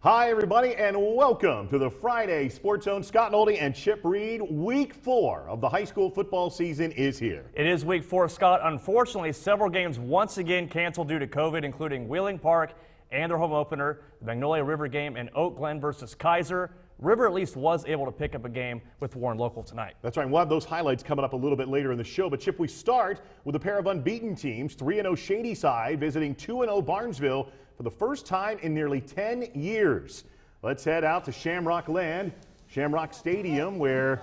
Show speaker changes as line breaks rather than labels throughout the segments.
Hi, everybody, and welcome to the Friday Sports Zone. Scott Nolte and Chip Reed. Week 4 of the high school football season is here.
It is week 4, Scott. Unfortunately, several games once again canceled due to COVID, including Wheeling Park and their home opener, the Magnolia River game, and Oak Glen versus Kaiser. River at least was able to pick up a game with Warren Local tonight. That's
right. We'll have those highlights coming up a little bit later in the show. But, Chip, we start with a pair of unbeaten teams, 3-0 Shadyside visiting 2-0 Barnesville for the first time in nearly 10 years. Let's head out to Shamrock Land, Shamrock Stadium, where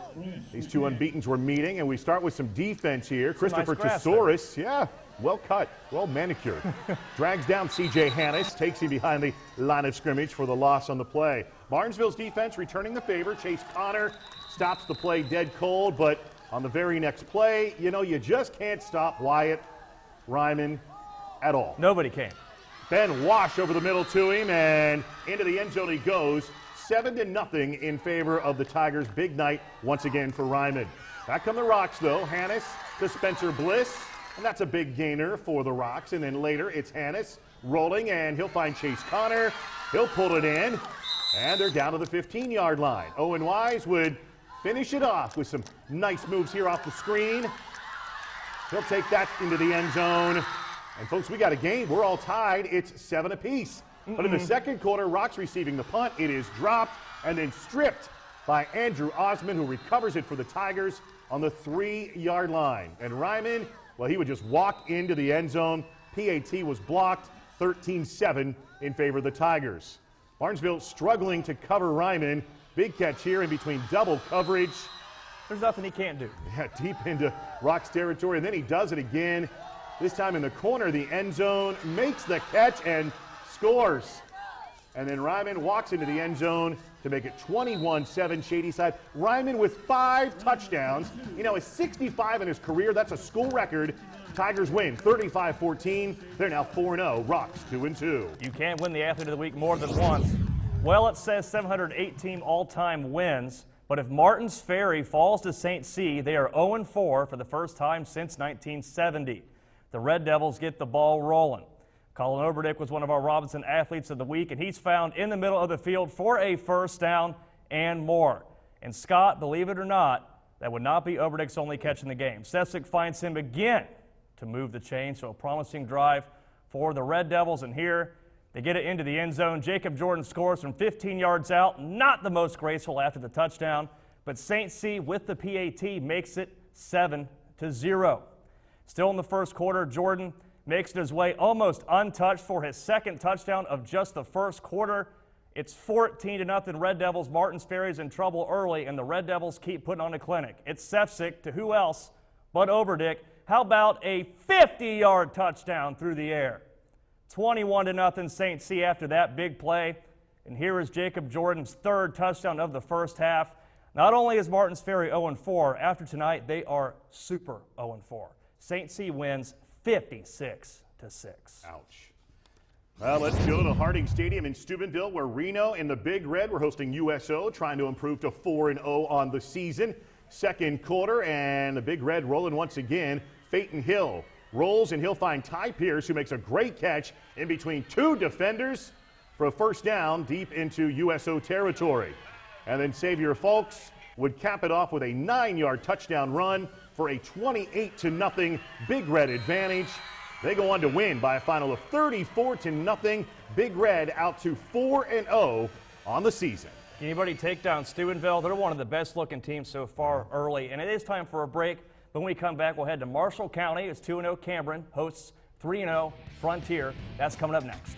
these two unbeatens were meeting. And we start with some defense here. Christopher Tesaurus, well cut, well manicured. Drags down C.J. Hannis, takes him behind the line of scrimmage for the loss on the play. Barnesville's defense returning the favor. Chase Connor stops the play dead cold, but on the very next play, you just can't stop Wyatt Ryman at all.
Nobody can.
Ben Wash over the middle to him, and into the end zone he goes. 7-0 in favor of the Tigers. Big night once again for Ryman. Back come the Rocks, though. Hannis to Spencer Bliss, and that's a big gainer for the Rocks. And then later it's Hannis rolling, and he'll find Chase Connor. He'll pull it in, and they're down to the 15-yard line. Owen Wise would finish it off with some nice moves here off the screen. He'll take that into the end zone. And, folks, we got a game. We're all tied. It's 7 apiece. But in the second quarter, Rocks receiving the punt. It is dropped and then stripped by Andrew Osman, who recovers it for the Tigers on the 3-yard line. And Ryman, well, he would just walk into the end zone. PAT was blocked, 13-7 in favor of the Tigers. Barnesville struggling to cover Ryman. Big catch here in between double coverage.
There's nothing he can't do.
Yeah, deep into Rocks territory, and then he does it again. This time in the corner of the end zone, makes the catch and scores. And then Ryman walks into the end zone to make it 21-7 Shadyside. Ryman with 5 touchdowns. His 65 in his career. That's a school record. Tigers win 35-14. They're now 4-0. Rocks 2-2.
You can't win the Athlete of the Week more than once. Well, it says 718 all-time wins. But if Martin's Ferry falls to St. C, they are 0-4 for the first time since 1970. The Red Devils get the ball rolling. Colin Oberdick was one of our Robinson Athletes of the Week, and he's found in the middle of the field for a first down and more. And Scott, believe it or not, that would not be Oberdick's only catch in the game. Sessick finds him again to move the chain, so a promising drive for the Red Devils. And here they get it into the end zone. Jacob Jordan scores from 15 yards out. Not the most graceful after the touchdown, but St. C with the PAT makes it 7-0. Still in the first quarter, Jordan makes it his way almost untouched for his second touchdown of just the first quarter. It's 14-0 Red Devils. Martin's Ferry's in trouble early, and the Red Devils keep putting on a clinic. It's Sefcik to who else but Oberdick. How about a 50-yard touchdown through the air? 21-0 St. C after that big play. And here is Jacob Jordan's third touchdown of the first half. Not only is Martin's Ferry 0-4, after tonight they are super 0-4. St. C wins 56-6.
Ouch. Well, let's go to Harding Stadium in Steubenville, where Reno and the Big Red were hosting USO, trying to improve to 4-0 on the season. Second quarter, and the Big Red rolling once again. Peyton Hill rolls, and he'll find Ty Pierce, who makes a great catch in between 2 defenders for a first down deep into USO territory. And then Xavier Fulks would cap it off with a 9-yard touchdown run for a 28-0 Big Red advantage. They go on to win by a final of 34-0. Big Red out to 4-0 on the season.
Anybody take down Steubenville? They're one of the best-looking teams so far early, and it is time for a break. When we come back, we'll head to Marshall County as 2-0 Cameron hosts 3-0 Frontier. That's coming up next.